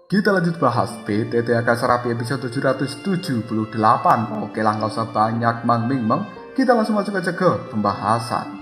Kita lanjut bahas PTT Serapi episode 778. Oke lah, nggak usah banyak meng. Kita langsung masuk aja ke pembahasan.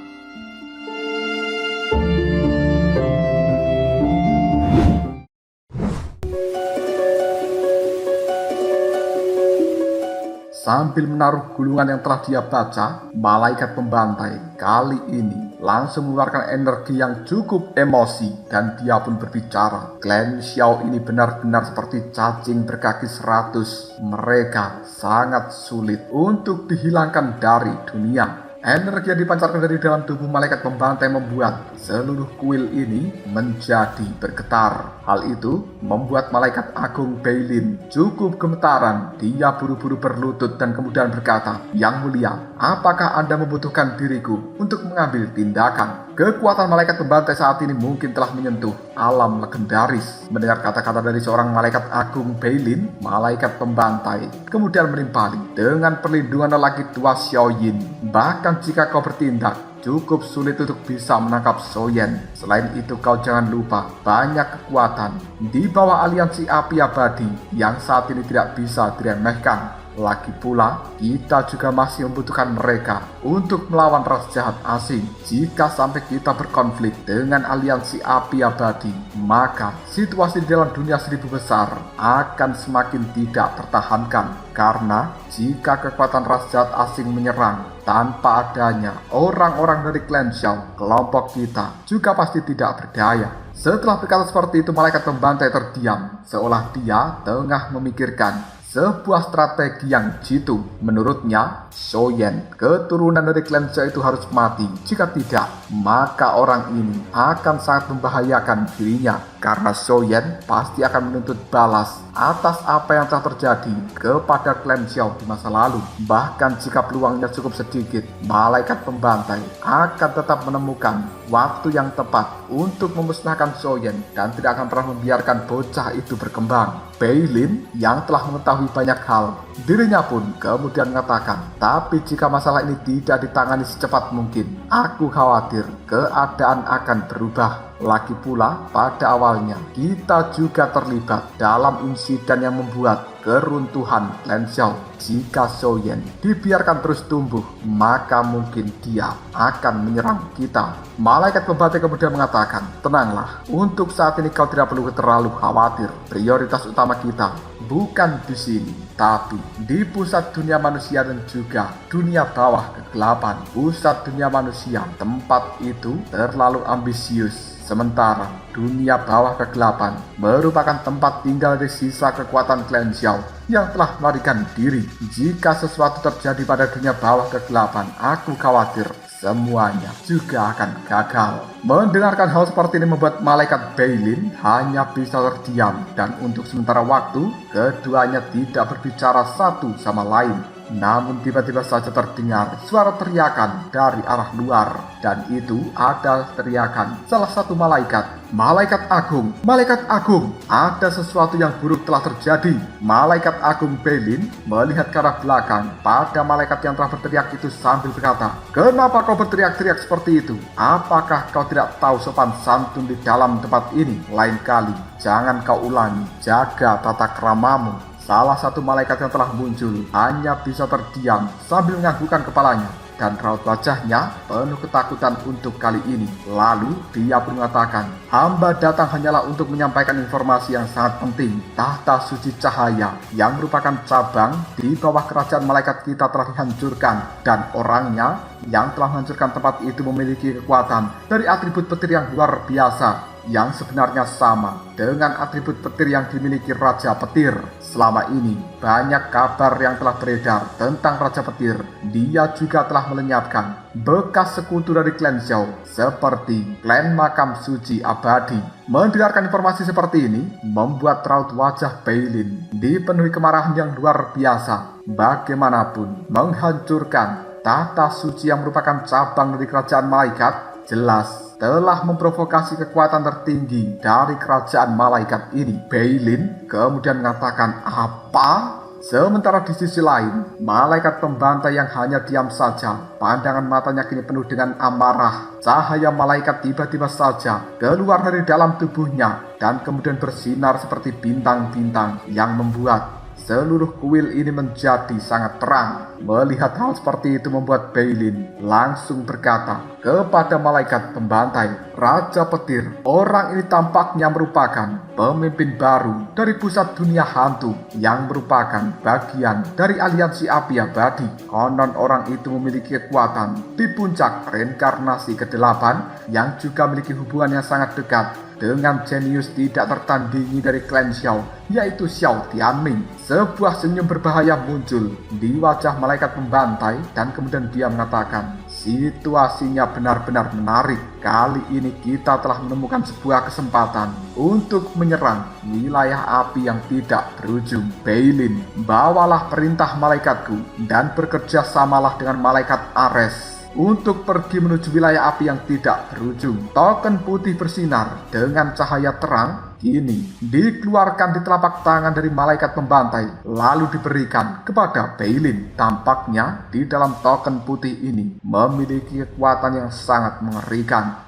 Sambil menaruh gulungan yang telah dia baca, malaikat pembantai kali ini langsung mengeluarkan energi yang cukup emosi dan dia pun berbicara. Klan Xiao ini benar-benar seperti cacing berkaki 100. Mereka sangat sulit untuk dihilangkan dari dunia. Energi yang dipancarkan dari dalam tubuh malaikat pembantai membuat seluruh kuil ini menjadi bergetar. Hal itu membuat malaikat agung Beilin cukup gemetaran. Dia buru-buru berlutut dan kemudian berkata, "Yang mulia, apakah Anda membutuhkan diriku untuk mengambil tindakan?" Kekuatan malaikat pembantai saat ini mungkin telah menyentuh alam legendaris. Mendengar kata-kata dari seorang malaikat agung Beilin, malaikat pembantai kemudian menimpali dengan perlindungan lelaki tua Xiaoyin. Bahkan jika kau bertindak, cukup sulit untuk bisa menangkap Soyen. Selain itu, kau jangan lupa banyak kekuatan di bawah aliansi api abadi yang saat ini tidak bisa diremehkan. Lagi pula, kita juga masih membutuhkan mereka untuk melawan ras jahat asing. Jika sampai kita berkonflik dengan aliansi api abadi, maka situasi di dalam dunia 1000 besar akan semakin tidak tertahankan. Karena jika kekuatan ras jahat asing menyerang tanpa adanya orang-orang dari klan Xiao, kelompok kita juga pasti tidak berdaya. Setelah berkata seperti itu, malaikat pembantai terdiam, seolah dia tengah memikirkan sebuah strategi yang jitu. Menurutnya, Soyen, keturunan dari klan Xiao itu harus mati. Jika tidak, maka orang ini akan sangat membahayakan dirinya. Karena Soyen pasti akan menuntut balas atas apa yang telah terjadi kepada klan Xiao di masa lalu. Bahkan jika peluangnya cukup sedikit, malaikat pembantai akan tetap menemukan waktu yang tepat untuk memusnahkan Soyen dan tidak akan pernah membiarkan bocah itu berkembang. Beilin yang telah mengetahui banyak hal, dirinya pun kemudian mengatakan, "Tapi jika masalah ini tidak ditangani secepat mungkin, aku khawatir keadaan akan berubah." Lagi pula, pada awalnya kita juga terlibat dalam insiden yang membuat keruntuhan klan Xiao. Jika Soyen dibiarkan terus tumbuh, maka mungkin dia akan menyerang kita. Malaikat pembantai kemudian mengatakan, "Tenanglah, untuk saat ini kau tidak perlu terlalu khawatir. Prioritas utama kita bukan di sini, tapi di pusat dunia manusia dan juga dunia bawah kegelapan. Pusat dunia manusia, tempat itu terlalu ambisius. Sementara dunia bawah kegelapan merupakan tempat tinggal dari sisa kekuatan klan Xiao yang telah melarikan diri. Jika sesuatu terjadi pada dunia bawah kegelapan, aku khawatir semuanya juga akan gagal." Mendengarkan hal seperti ini membuat malaikat Beilin hanya bisa terdiam, dan untuk sementara waktu keduanya tidak berbicara satu sama lain. Namun tiba-tiba saja terdengar suara teriakan dari arah luar, dan itu adalah teriakan salah satu malaikat. "Malaikat Agung, Malaikat Agung, ada sesuatu yang buruk telah terjadi." Malaikat Agung Beilin melihat ke arah belakang pada malaikat yang telah berteriak itu sambil berkata, "Kenapa kau berteriak-teriak seperti itu? Apakah kau tidak tahu sopan santun di dalam tempat ini? Lain kali jangan kau ulangi, jaga tata kramamu." Salah satu malaikat yang telah muncul hanya bisa terdiam sambil menganggukkan kepalanya, dan raut wajahnya penuh ketakutan untuk kali ini. Lalu dia pun mengatakan, "Hamba datang hanyalah untuk menyampaikan informasi yang sangat penting. Tahta suci cahaya yang merupakan cabang di bawah kerajaan malaikat kita telah dihancurkan, dan orangnya yang telah menghancurkan tempat itu memiliki kekuatan dari atribut petir yang luar biasa, yang sebenarnya sama dengan atribut petir yang dimiliki Raja Petir. Selama ini banyak kabar yang telah beredar tentang Raja Petir. Dia juga telah melenyapkan bekas sekutu dari klan Xiao seperti klan Makam Suci Abadi." Mendengarkan informasi seperti ini membuat raut wajah Beilin dipenuhi kemarahan yang luar biasa. Bagaimanapun, menghancurkan tahta suci yang merupakan cabang dari kerajaan malaikat jelas telah memprovokasi kekuatan tertinggi dari kerajaan malaikat ini. Beilin kemudian mengatakan, "Apa?" Sementara di sisi lain, malaikat pembantai yang hanya diam saja, pandangan matanya kini penuh dengan amarah. Cahaya malaikat tiba-tiba saja keluar dari dalam tubuhnya dan kemudian bersinar seperti bintang-bintang yang membuat seluruh kuil ini menjadi sangat terang. Melihat hal seperti itu membuat Beilin langsung berkata kepada malaikat pembantai, Raja Petir, orang ini tampaknya merupakan pemimpin baru dari pusat dunia hantu yang merupakan bagian dari aliansi api abadi. Konon orang itu memiliki kekuatan di puncak reinkarnasi ke-8 yang juga memiliki hubungan yang sangat dekat dengan jenius tidak tertandingi dari klan Xiao, yaitu Xiao Tianming. Sebuah senyum berbahaya muncul di wajah malaikat pembantai dan kemudian dia mengatakan, situasinya benar-benar menarik. Kali ini kita telah menemukan sebuah kesempatan untuk menyerang wilayah api yang tidak berujung. Beilin, bawalah perintah malaikatku dan bekerja samalah dengan malaikat Ares untuk pergi menuju wilayah api yang tidak berujung. Token putih bersinar dengan cahaya terang kini dikeluarkan di telapak tangan dari malaikat pembantai lalu diberikan kepada Beilin. Tampaknya di dalam token putih ini memiliki kekuatan yang sangat mengerikan.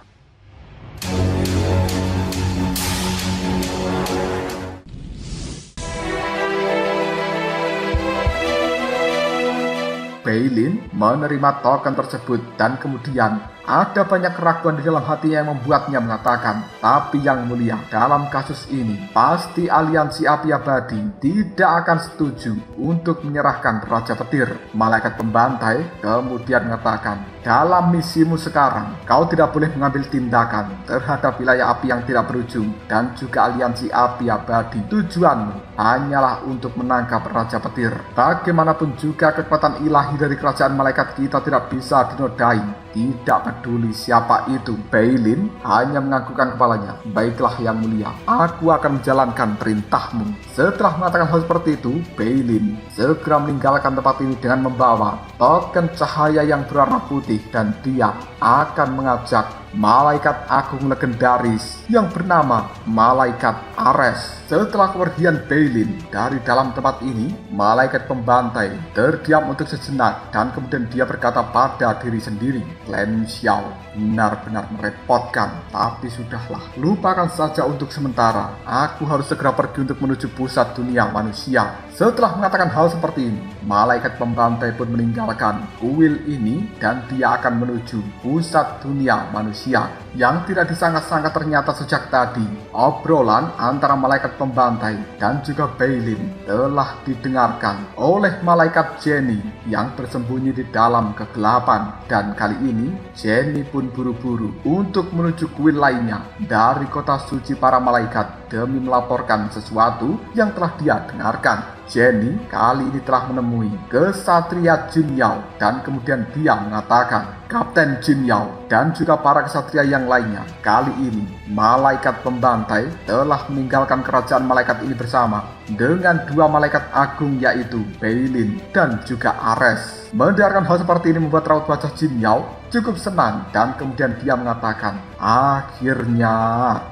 Beilin menerima token tersebut dan kemudian ada banyak keraguan di dalam hatinya yang membuatnya mengatakan, tapi yang mulia, dalam kasus ini pasti aliansi api abadi tidak akan setuju untuk menyerahkan Raja Petir. Malaikat pembantai kemudian mengatakan, dalam misimu sekarang kau tidak boleh mengambil tindakan terhadap wilayah api yang tidak berujung dan juga aliansi api abadi. Tujuanmu hanyalah untuk menangkap Raja Petir. Bagaimanapun juga kekuatan ilahi dari kerajaan malaikat kita tidak bisa dinodai. Tidak peduli siapa itu. Beilin hanya menganggukkan kepalanya. Baiklah yang mulia, aku akan menjalankan perintahmu. Setelah mengatakan hal seperti itu, Beilin segera meninggalkan tempat ini dengan membawa token cahaya yang berwarna putih dan dia akan mengajak malaikat agung legendaris yang bernama Malaikat Ares. Setelah kepergian Beilin dari dalam tempat ini, malaikat pembantai terdiam untuk sejenak dan kemudian dia berkata pada diri sendiri, Klan Xiao benar-benar merepotkan, tapi sudahlah, lupakan saja untuk sementara. Aku harus segera pergi untuk menuju pusat dunia manusia. Setelah mengatakan hal seperti ini, malaikat pembantai pun meninggalkan kuil ini dan dia akan menuju pusat dunia manusia. Yang tidak disangka-sangka ternyata sejak tadi obrolan antara malaikat pembantai dan juga Beilin telah didengarkan oleh malaikat Jenny yang bersembunyi di dalam kegelapan. Dan kali ini Jenny pun buru-buru untuk menuju kuil lainnya dari kota suci para malaikat demi melaporkan sesuatu yang telah dia dengarkan. Jenny kali ini telah menemui kesatria Jin Yao dan kemudian dia mengatakan, Kapten Jin Yao dan juga para kesatria yang lainnya, kali ini malaikat pembantai telah meninggalkan kerajaan malaikat ini bersama dengan dua malaikat agung yaitu Beilin dan juga Ares. Mendengarkan hal seperti ini membuat raut wajah Jin Yao cukup senang dan kemudian dia mengatakan, akhirnya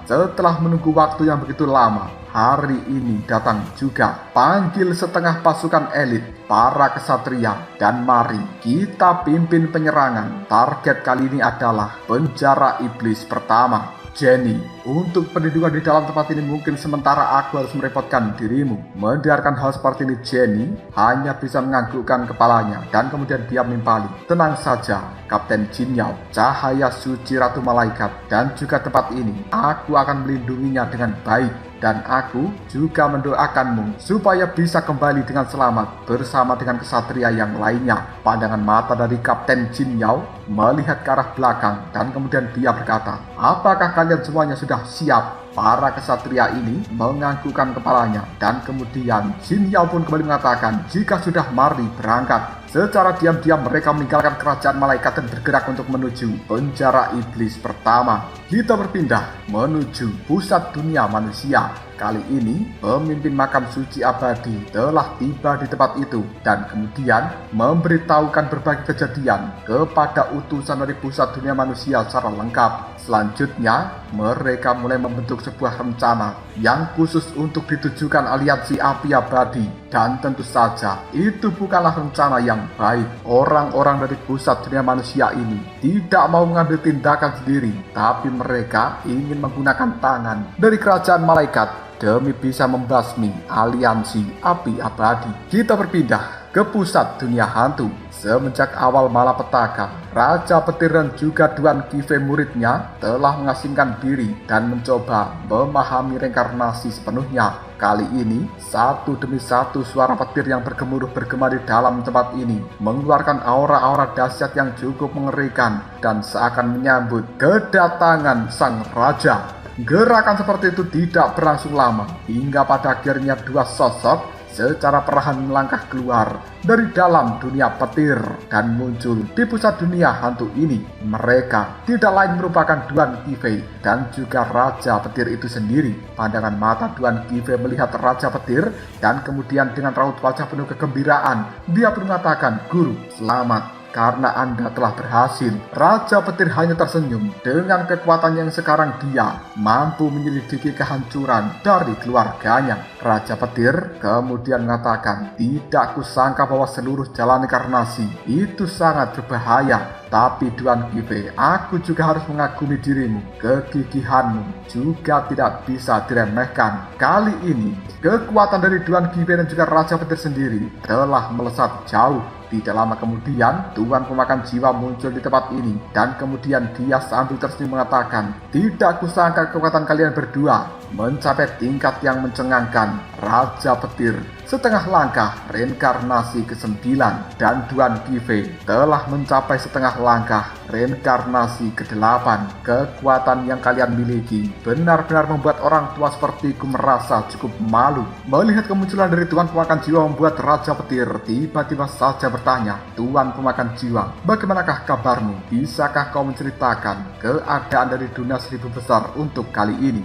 setelah menunggu waktu yang begitu lama, hari ini datang juga. Panggil setengah pasukan elit para kesatria dan mari kita pimpin penyerangan. Target kali ini adalah penjara iblis pertama. Jenny, untuk perlindungan di dalam tempat ini mungkin sementara aku harus merepotkan dirimu. Mendengarkan hal seperti ini, Jenny hanya bisa menganggukkan kepalanya dan kemudian dia menimpali. Tenang saja, Kapten Jin Yao, cahaya suci Ratu Malaikat dan juga tempat ini, aku akan melindunginya dengan baik. Dan aku juga mendoakanmu supaya bisa kembali dengan selamat bersama dengan kesatria yang lainnya. Pandangan mata dari Kapten Jin Yao melihat ke arah belakang dan kemudian dia berkata, apakah kalian semuanya sudah siap? Para kesatria ini menganggukkan kepalanya dan kemudian Jin Yao pun kembali mengatakan, jika sudah mari berangkat. Secara diam-diam mereka meninggalkan kerajaan malaikat dan bergerak untuk menuju penjara iblis pertama. Kita berpindah menuju pusat dunia manusia. Kali ini pemimpin makam suci abadi telah tiba di tempat itu dan kemudian memberitahukan berbagai kejadian kepada utusan dari pusat dunia manusia secara lengkap. Selanjutnya mereka mulai membentuk sebuah rencana yang khusus untuk ditujukan aliansi api abadi Dan tentu saja itu bukanlah rencana yang baik. Orang-orang dari pusat dunia manusia ini tidak mau mengambil tindakan sendiri, tapi mereka ingin menggunakan tangan dari kerajaan malaikat demi bisa membasmi aliansi api abadi. Kita berpindah ke pusat dunia hantu. Semenjak awal malapetaka, Raja Petir dan juga Tuan Kifei muridnya telah mengasingkan diri dan mencoba memahami reinkarnasi sepenuhnya. Kali ini, satu demi satu suara petir yang bergemuruh bergema di dalam tempat ini mengeluarkan aura-aura dahsyat yang cukup mengerikan dan seakan menyambut kedatangan sang raja. Gerakan seperti itu tidak berlangsung lama, hingga pada akhirnya dua sosok secara perlahan melangkah keluar dari dalam dunia petir dan muncul di pusat dunia hantu ini. Mereka tidak lain merupakan Tuan Kifei dan juga Raja Petir itu sendiri. Pandangan mata Tuan Kifei melihat Raja Petir dan kemudian dengan raut wajah penuh kegembiraan, dia pun mengatakan, "Guru, selamat. Karena Anda telah berhasil." Raja Petir hanya tersenyum. Dengan kekuatan yang sekarang dia mampu menyelidiki kehancuran dari keluarganya. Raja Petir kemudian mengatakan, "Tidak kusangka bahwa seluruh jalan inkarnasi itu sangat berbahaya. Tapi Tuan Kifei, aku juga harus mengagumi dirimu. Kegigihanmu juga tidak bisa diremehkan." Kali ini, kekuatan dari Tuan Kifei dan juga Raja Petir sendiri telah melesat jauh. Tidak lama kemudian, Tuan Pemakan Jiwa muncul di tempat ini dan kemudian dia sambil tersenyum mengatakan, "Tidak kusangka kekuatan kalian berdua mencapai tingkat yang mencengangkan." Raja Petir setengah langkah reinkarnasi ke-9 dan Tuan Kifei telah mencapai setengah langkah reinkarnasi ke-8. Kekuatan yang kalian miliki benar-benar membuat orang tua sepertiku merasa cukup malu. Melihat kemunculan dari Tuan Pemakan Jiwa membuat Raja Petir tiba-tiba saja bertanya, "Tuan Pemakan Jiwa, bagaimanakah kabarmu? Bisakah kau menceritakan keadaan dari dunia 1000 besar untuk kali ini?"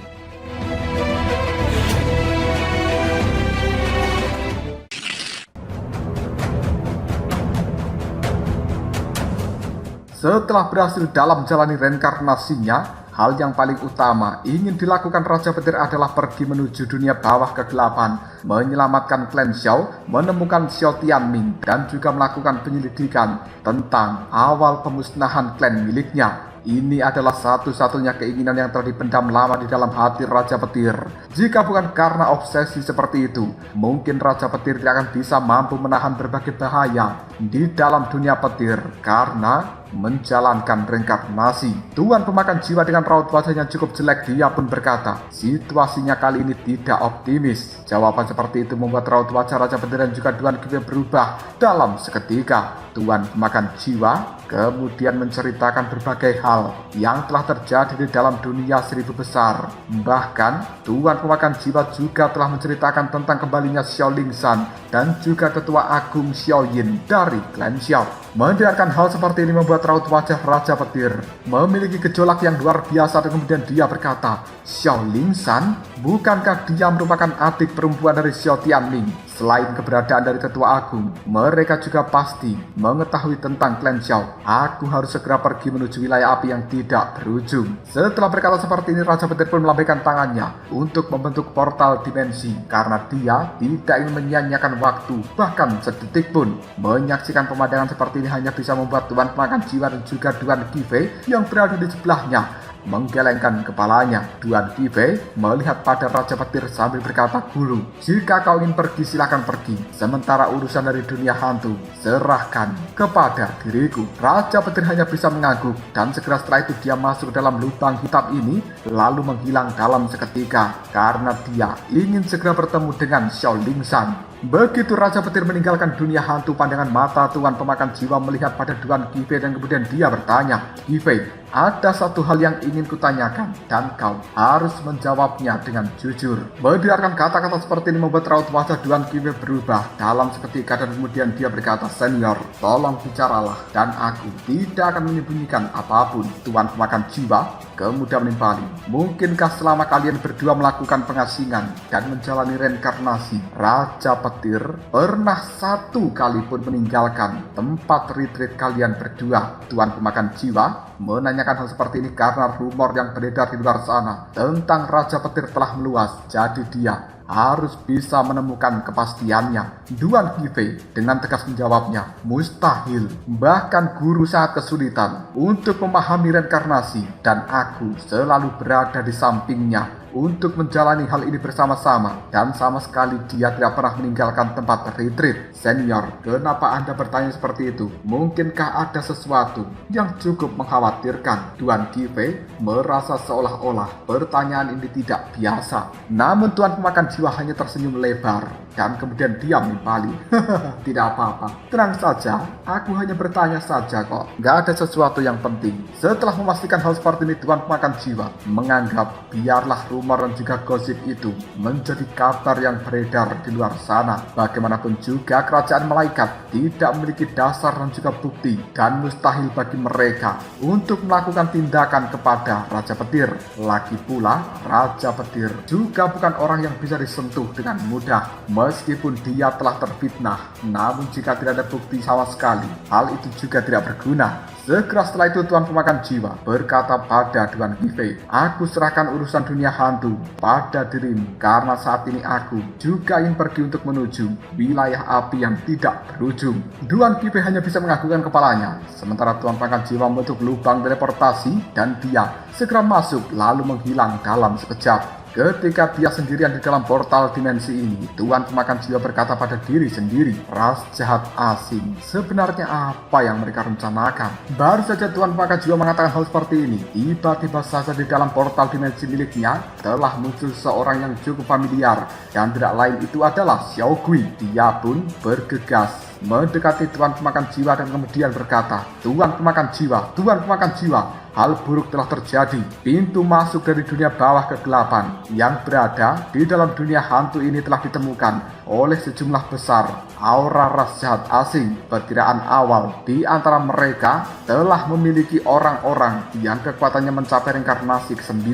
Setelah berhasil dalam menjalani reinkarnasinya, hal yang paling utama ingin dilakukan Raja Petir adalah pergi menuju dunia bawah ke-8, menyelamatkan klan Xiao, menemukan Xiao Tianming, dan juga melakukan penyelidikan tentang awal pemusnahan klan miliknya. Ini adalah satu-satunya keinginan yang telah dipendam lama di dalam hati Raja Petir. Jika bukan karena obsesi seperti itu, mungkin Raja Petir tidak akan bisa mampu menahan berbagai bahaya di dalam dunia petir karena menjalankan reinkarnasi. Tuan Pemakan Jiwa dengan raut wajah yang cukup jelek, dia pun berkata, "Situasinya kali ini tidak optimis." Jawaban seperti itu membuat raut wajah Raja Petir dan juga Tuan Kifei berubah dalam seketika. Tuan Pemakan Jiwa kemudian menceritakan berbagai hal yang telah terjadi di dalam dunia 1000 besar. Bahkan, Tuan Pemakan Jiwa juga telah menceritakan tentang kembalinya Xiao Lingshan dan juga Tetua Agung Xiao Yin dari klan Xiao. Mendengarkan hal seperti ini membuat raut wajah Raja Petir memiliki gejolak yang luar biasa dan kemudian dia berkata, "Xiao Lingshan, bukankah dia merupakan adik perempuan dari Xiao Tianming? Selain keberadaan dari Tetua Agung, mereka juga pasti mengetahui tentang klan Xiao. Aku harus segera pergi menuju wilayah api yang tidak berujung." Setelah berkata seperti ini, Raja Petir pun melambaikan tangannya untuk membentuk portal dimensi karena dia tidak ingin menyia-nyiakan waktu bahkan sedetik pun. Menyaksikan pemandangan seperti ini hanya bisa membuat Tuan Pemakan Jiwa dan juga Tuan Kifei yang berada di sebelahnya menggelengkan kepalanya. Tuan Kifei melihat pada Raja Petir sambil berkata, "Guru, jika kau ingin pergi silakan pergi. Sementara urusan dari dunia hantu serahkan kepada diriku." Raja Petir hanya bisa mengangguk dan segera setelah itu dia masuk dalam lubang hitam ini lalu menghilang dalam seketika karena dia ingin segera bertemu dengan Xiao Lingshan. Begitu Raja Petir meninggalkan dunia hantu, pandangan mata Tuan Pemakan Jiwa melihat pada Tuan Kifei dan kemudian dia bertanya, "Kifei, ada satu hal yang ingin kutanyakan dan kau harus menjawabnya dengan jujur." Mendengarkan kata-kata seperti ini membuat raut wajah Tuan Kifei berubah dalam seketika dan kemudian dia berkata, "Senior, tolong bicaralah dan aku tidak akan menyembunyikan apapun." Tuan Pemakan Jiwa kemudian menimpali, "Mungkinkah selama kalian berdua melakukan pengasingan dan menjalani reinkarnasi, Raja Petir pernah satu kali pun meninggalkan tempat retreat kalian berdua?" Tuan Pemakan Jiwa menanyakan hal seperti ini karena rumor yang beredar di luar sana tentang Raja Petir telah meluas. Jadi dia harus bisa menemukan kepastiannya. Duan Qifei dengan tegas menjawabnya, mustahil. Bahkan guru sangat kesulitan untuk memahami reinkarnasi dan aku selalu berada di sampingnya untuk menjalani hal ini bersama-sama, dan sama sekali dia tidak pernah meninggalkan tempat retreat. Senior, kenapa Anda bertanya seperti itu? Mungkinkah ada sesuatu yang cukup mengkhawatirkan? Duan Qifei merasa seolah-olah pertanyaan ini tidak biasa. Namun Tuan pemakan jiwa hanya tersenyum lebar dan kemudian diam nimpali. Tidak apa-apa, tenang saja, aku hanya bertanya saja kok. Gak ada sesuatu yang penting. Setelah memastikan hal seperti ini, Tuan pemakan jiwa menganggap biarlah rumor dan juga gosip itu menjadi kabar yang beredar di luar sana. Bagaimanapun juga kerajaan malaikat tidak memiliki dasar dan juga bukti, dan mustahil bagi mereka untuk melakukan tindakan kepada Raja Petir. Lagi pula Raja Petir juga bukan orang yang bisa disentuh dengan mudah. Meskipun dia telah terfitnah, namun jika tidak ada bukti sama sekali, hal itu juga tidak berguna. Segera setelah itu Tuan pemakan jiwa berkata pada Duan Qifei, aku serahkan urusan dunia hantu pada dirimu, karena saat ini aku juga ingin pergi untuk menuju wilayah api yang tidak berujung. Duan Qifei hanya bisa menganggukkan kepalanya, sementara Tuan pemakan jiwa membentuk lubang teleportasi dan dia segera masuk lalu menghilang dalam sekejap. Ketika dia sendirian di dalam portal dimensi ini, Tuan pemakan jiwa berkata pada diri sendiri, ras jahat asing, sebenarnya apa yang mereka rencanakan? Baru saja Tuan pemakan jiwa mengatakan hal seperti ini, tiba-tiba saja di dalam portal dimensi miliknya telah muncul seorang yang cukup familiar, dan tidak lain itu adalah Xiao Gui. Dia pun bergegas mendekati Tuan pemakan jiwa dan kemudian berkata, Tuan pemakan jiwa, hal buruk telah terjadi. Pintu masuk dari dunia bawah kegelapan yang berada di dalam dunia hantu ini telah ditemukan oleh sejumlah besar aura ras jahat asing. Perkiraan awal di antara mereka telah memiliki orang-orang yang kekuatannya mencapai reinkarnasi ke-9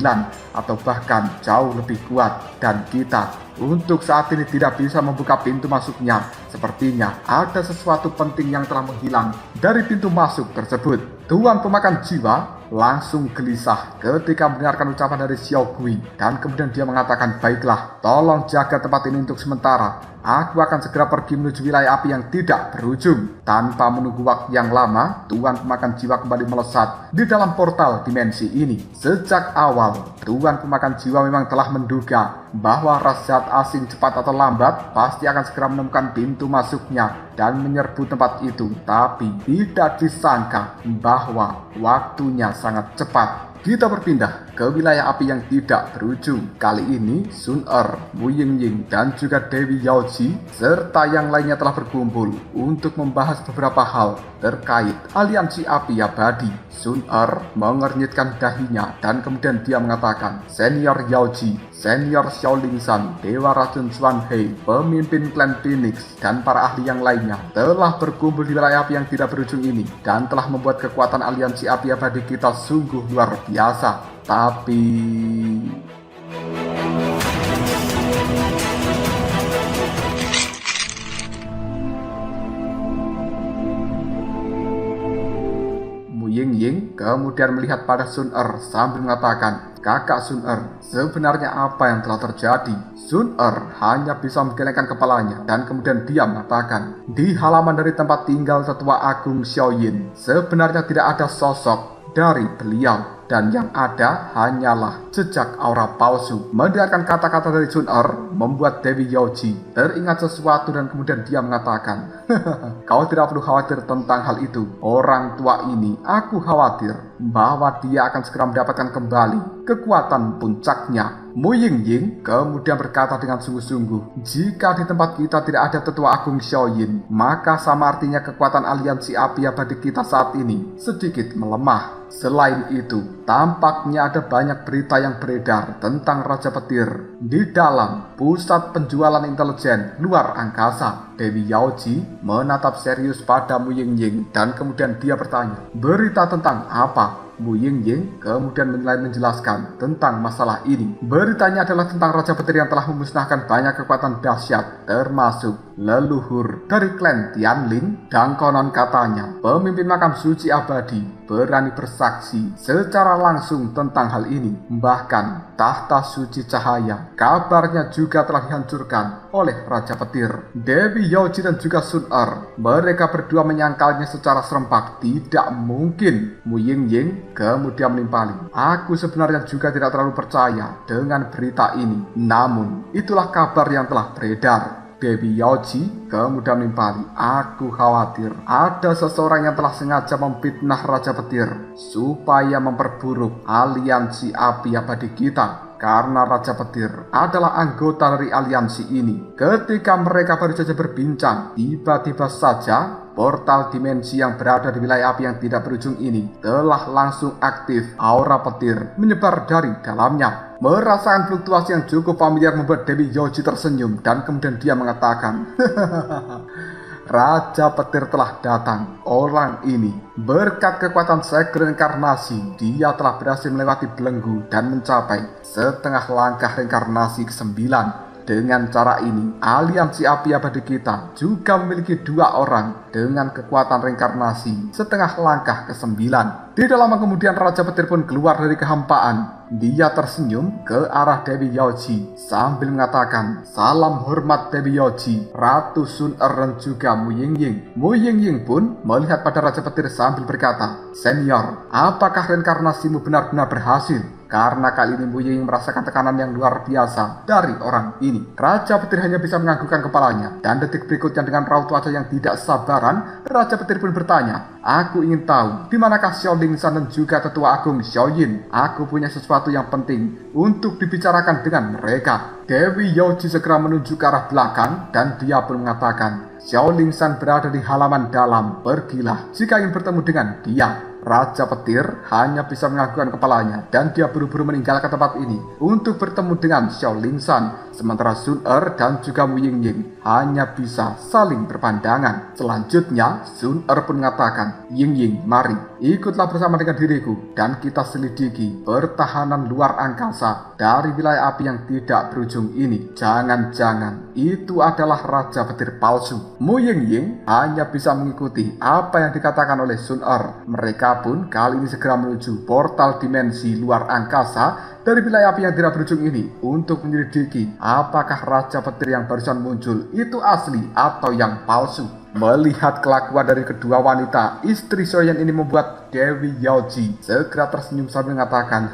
atau bahkan jauh lebih kuat, dan kita untuk saat ini tidak bisa membuka pintu masuknya. Sepertinya ada sesuatu penting yang telah menghilang dari pintu masuk tersebut. Tuan pemakan jiwa langsung gelisah ketika mendengarkan ucapan dari Xiao Gui, dan kemudian dia mengatakan, baiklah, tolong jaga tempat ini untuk sementara. Aku akan segera pergi menuju wilayah api yang tidak berujung. Tanpa menunggu waktu yang lama, Tuan pemakan jiwa kembali melesat di dalam portal dimensi ini. Sejak awal, Tuan pemakan jiwa memang telah menduga bahwa ras jahat asing cepat atau lambat pasti akan segera menemukan pintu masuknya dan menyerbu tempat itu. Tapi tidak disangka bahwa waktunya sangat cepat. Kita berpindah ke wilayah api yang tidak berujung. Kali ini Sun Er, Mu Yingying, dan juga Dewi Yaoji serta yang lainnya telah berkumpul untuk membahas beberapa hal terkait aliansi api abadi. Sun Er mengernyitkan dahinya dan kemudian dia mengatakan, Senior Yaoji, Senior Xiaoling San, Dewa Racun Xuan Hei, pemimpin klan Phoenix, dan para ahli yang lainnya telah berkumpul di wilayah api yang tidak berujung ini dan telah membuat kekuatan aliansi api abadi kita sungguh luar biasa. Tapi Mu Yingying kemudian melihat pada Sun Er sambil mengatakan, Kakak Sun Er, sebenarnya apa yang telah terjadi? Sun Er hanya bisa menggelengkan kepalanya dan kemudian dia mengatakan, di halaman dari tempat tinggal tetua agung Xiaoyin, sebenarnya tidak ada sosok dari beliau, dan yang ada hanyalah jejak aura palsu. Mendengarkan kata-kata dari Sun Er membuat Dewi Yaoji teringat sesuatu dan kemudian dia mengatakan, kau tidak perlu khawatir tentang hal itu. Orang tua ini, aku khawatir bahwa dia akan segera mendapatkan kembali kekuatan puncaknya. Mu Yingying kemudian berkata dengan sungguh-sungguh, jika di tempat kita tidak ada tetua agung Xiaoyin, maka sama artinya kekuatan aliansi api abadi kita saat ini sedikit melemah. Selain itu, tampaknya ada banyak berita yang beredar tentang Raja Petir di dalam pusat penjualan intelijen luar angkasa. Dewi Yaoji menatap serius pada Mu Yingying dan kemudian dia bertanya, berita tentang apa? Mu Yingying kemudian menjelaskan tentang masalah ini. Beritanya adalah tentang Raja Petir yang telah memusnahkan banyak kekuatan dahsyat, termasuk leluhur dari klan Tianling, dan konon katanya pemimpin makam suci abadi berani bersaksi secara langsung tentang hal ini. Bahkan tahta suci cahaya kabarnya juga telah dihancurkan oleh Raja Petir. Dewi Yaoji dan juga Sun Er, mereka berdua menyangkalnya secara serempak. Tidak mungkin Mu Yingying kemudian menimpali. Aku sebenarnya juga tidak terlalu percaya dengan berita ini. Namun itulah kabar yang telah beredar. Dewi Yaoji kemudian menimpali. Aku khawatir ada seseorang yang telah sengaja memfitnah Raja Petir supaya memperburuk aliansi api abadi kita. Karena Raja Petir adalah anggota dari aliansi ini. Ketika mereka baru saja berbincang, tiba-tiba saja portal dimensi yang berada di wilayah api yang tidak berujung ini telah langsung aktif. Aura petir menyebar dari dalamnya. Merasakan fluktuasi yang cukup familiar membuat Dewi Yaoji tersenyum dan kemudian dia mengatakan, Raja Petir telah datang. Orang ini berkat kekuatan segel reinkarnasi, dia telah berhasil melewati belenggu dan mencapai setengah langkah reinkarnasi ke-9. Dengan cara ini, aliansi api abadi kita juga memiliki 2 orang dengan kekuatan reinkarnasi setengah langkah ke-9. Tidak lama kemudian Raja Petir pun keluar dari kehampaan. Dia tersenyum ke arah Dewi Yaoji sambil mengatakan, salam hormat Dewi Yaoji, Ratu Sun Er dan juga Mu Yingying. Mu Yingying pun melihat pada Raja Petir sambil berkata, Senior, apakah reinkarnasimu benar-benar berhasil? Karena kali ini Mu Yingying merasakan tekanan yang luar biasa dari orang ini. Raja Petir hanya bisa menganggukkan kepalanya. Dan detik berikutnya dengan raut wajah yang tidak sabaran, Raja Petir pun bertanya, aku ingin tahu, di manakah Xiao Lingshan dan juga Tetua Agung Xiao Yin? Aku punya sesuatu yang penting untuk dibicarakan dengan mereka. Dewi Yaoji segera menuju ke arah belakang dan dia pun mengatakan, Xiao Lingshan berada di halaman dalam, pergilah jika ingin bertemu dengan dia. Raja Petir hanya bisa menganggukkan kepalanya dan dia buru-buru meninggalkan tempat ini untuk bertemu dengan Xiao Lingshan. Sementara Sun Er dan juga Mu Yingying hanya bisa saling berpandangan. Selanjutnya Sun Er pun mengatakan, Yingying, mari ikutlah bersama dengan diriku dan kita selidiki pertahanan luar angkasa dari wilayah api yang tidak berujung ini. Jangan-jangan itu adalah Raja Petir palsu. Mu Yingying hanya bisa mengikuti apa yang dikatakan oleh Sun Er. Mereka pun kali ini segera menuju portal dimensi luar angkasa dari wilayah api yang tidak berujung ini untuk menyelidiki apakah Raja Petir yang barusan muncul itu asli atau yang palsu. Melihat kelakuan dari kedua wanita istri Xiaoyan ini membuat Dewi Yaoji segera tersenyum sambil mengatakan,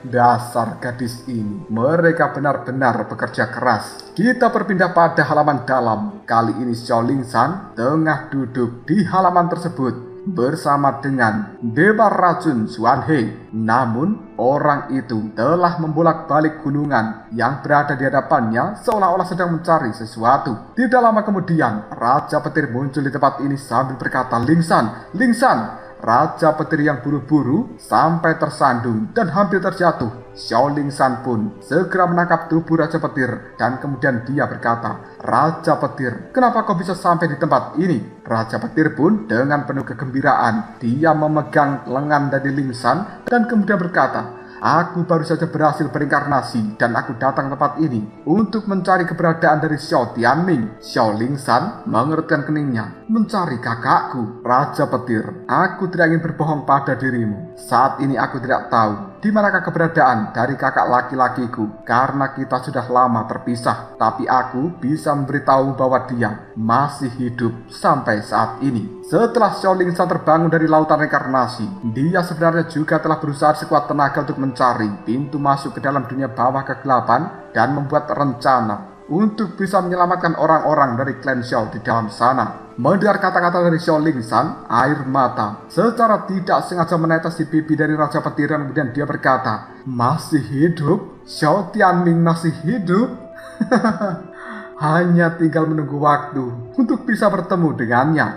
dasar gadis ini, mereka benar-benar bekerja keras. Kita berpindah pada halaman dalam. Kali ini Xiao Lingshan tengah duduk di halaman tersebut bersama dengan Dewa Racun Xuan He. Namun orang itu telah membolak-balik gunungan yang berada di hadapannya seolah-olah sedang mencari sesuatu. Tidak lama kemudian Raja Petir muncul di tempat ini sambil berkata, Lingshan, Lingshan. Raja Petir yang buru-buru sampai tersandung dan hampir terjatuh. Xiao Lingshan pun segera menangkap tubuh Raja Petir dan kemudian dia berkata, Raja Petir, kenapa kau bisa sampai di tempat ini? Raja Petir pun dengan penuh kegembiraan, dia memegang lengan dari Lingshan dan kemudian berkata, aku baru saja berhasil berinkarnasi dan aku datang ke tempat ini untuk mencari keberadaan dari Xiao Tianming. Xiao Lingshan mengerutkan keningnya, mencari kakakku. Raja Petir, aku tidak ingin berbohong pada dirimu. Saat ini aku tidak tahu di manakah keberadaan dari kakak laki-lakiku karena kita sudah lama terpisah. Tapi aku bisa memberitahu bahwa dia masih hidup sampai saat ini. Setelah Xiao Lingshan terbangun dari lautan reinkarnasi, dia sebenarnya juga telah berusaha sekuat tenaga untuk mencari pintu masuk ke dalam dunia bawah kegelapan dan membuat rencana untuk bisa menyelamatkan orang-orang dari klan Xiao di dalam sana. Mendengar kata-kata dari Xiao Lingshan, air mata secara tidak sengaja menetes di pipi dari Raja Petir dan kemudian dia berkata, masih hidup? Xiao Tianming masih hidup? Hanya tinggal menunggu waktu untuk bisa bertemu dengannya.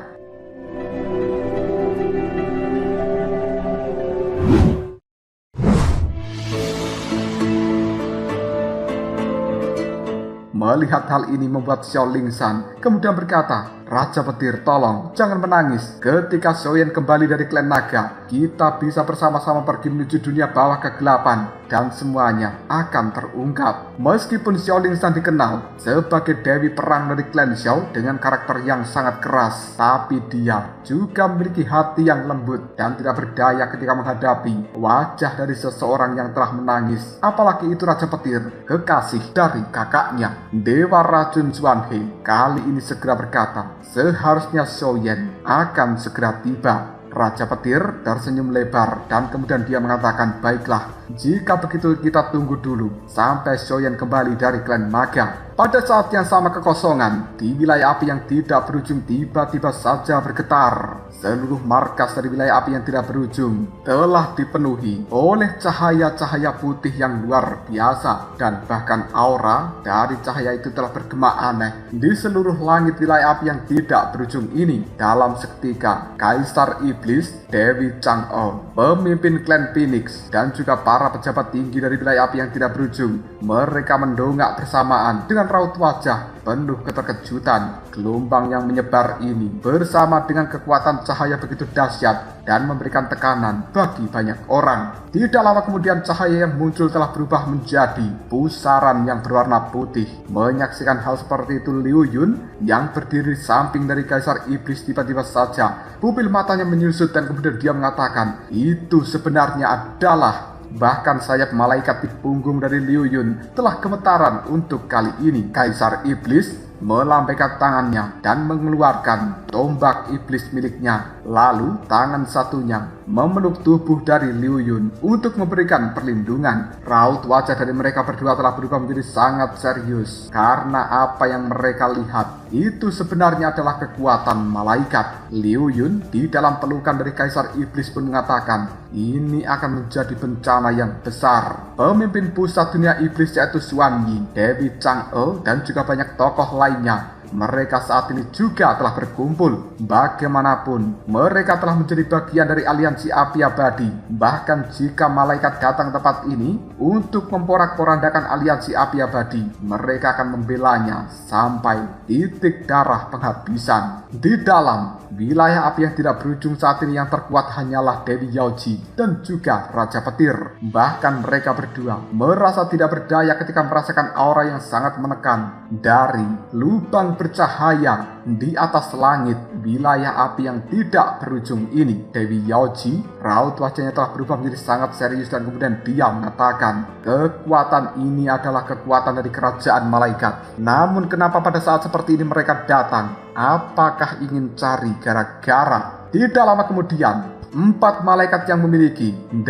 Melihat hal ini membuat Xiao Lingshan kemudian berkata, Raja Petir, tolong jangan menangis. Ketika Xiaoyan kembali dari klan naga, kita bisa bersama-sama pergi menuju dunia bawah kegelapan dan semuanya akan terungkap. Meskipun Xiao Lingshan dikenal sebagai dewi perang dari klan Xiao dengan karakter yang sangat keras, tapi dia juga memiliki hati yang lembut dan tidak berdaya ketika menghadapi wajah dari seseorang yang telah menangis. Apalagi itu Raja Petir, kekasih dari kakaknya. Dewa Racun Xuanhe kali ini segera berkata, seharusnya Xiaoyan akan segera tiba. Raja Petir tersenyum lebar dan kemudian dia mengatakan, baiklah, jika begitu kita tunggu dulu sampai Xiaoyan kembali dari klan naga. Pada saat yang sama kekosongan di wilayah api yang tidak berujung tiba-tiba saja bergetar. Seluruh markas dari wilayah api yang tidak berujung telah dipenuhi oleh cahaya-cahaya putih yang luar biasa, dan bahkan aura dari cahaya itu telah bergema aneh di seluruh langit wilayah api yang tidak berujung ini. Dalam seketika, Kaisar Iblis, Dewi Chang'e, pemimpin klan Phoenix, dan juga para pejabat tinggi dari wilayah api yang tidak berujung, mereka mendongak bersamaan dengan raut wajah penuh keterkejutan. Gelombang yang menyebar ini bersama dengan kekuatan cahaya begitu dahsyat dan memberikan tekanan bagi banyak orang. Tidak lama kemudian cahaya yang muncul telah berubah menjadi pusaran yang berwarna putih. Menyaksikan hal seperti itu, Liu Yun yang berdiri samping dari Kaisar Iblis tiba-tiba saja pupil matanya menyusut dan kemudian dia mengatakan, itu sebenarnya adalah... Bahkan sayap malaikat di punggung dari Liu Yun telah gemetaran untuk kali ini. Kaisar Iblis melambaikan tangannya dan mengeluarkan tombak iblis miliknya. Lalu tangan satunya memeluk tubuh dari Liu Yun untuk memberikan perlindungan. Raut wajah dari mereka berdua telah berubah menjadi sangat serius karena apa yang mereka lihat itu sebenarnya adalah kekuatan malaikat. Liu Yun di dalam pelukan dari Kaisar Iblis pun mengatakan, ini akan menjadi bencana yang besar. Pemimpin pusat dunia iblis yaitu Xuan Yi, Dewi Chang'e, dan juga banyak tokoh lainnya, mereka saat ini juga telah berkumpul. Bagaimanapun, mereka telah menjadi bagian dari aliansi api abadi. Bahkan jika malaikat datang tempat ini untuk memporak-porandakan aliansi api abadi, mereka akan membelanya sampai titik darah penghabisan. Di dalam wilayah api yang tidak berujung saat ini yang terkuat hanyalah Dewi Yaoji dan juga Raja Petir. Bahkan mereka berdua merasa tidak berdaya ketika merasakan aura yang sangat menekan dari lubang bercahaya di atas langit wilayah api yang tidak berujung ini. Dewi Yaoji, raut wajahnya telah berubah menjadi sangat serius dan kemudian dia mengatakan, kekuatan ini adalah kekuatan dari kerajaan malaikat. Namun kenapa pada saat seperti ini mereka datang? Apakah ingin cari gara-gara? Tidak lama kemudian, 4 malaikat yang memiliki 8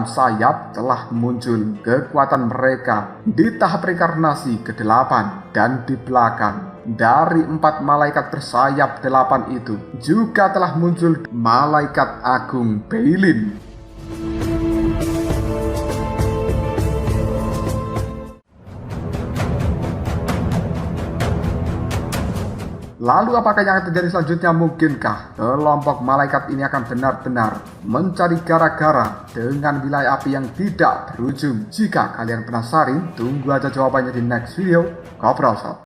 sayap telah muncul. Kekuatan mereka di tahap reinkarnasi ke-8, dan di belakang dari 4 malaikat bersayap 8 itu juga telah muncul malaikat agung Beilin. Lalu apakah yang akan terjadi selanjutnya? Mungkinkah kelompok malaikat ini akan benar-benar mencari gara-gara dengan wilayah api yang tidak berujung? Jika kalian penasaran, tunggu aja jawabannya di next video. Ngobrol Sob.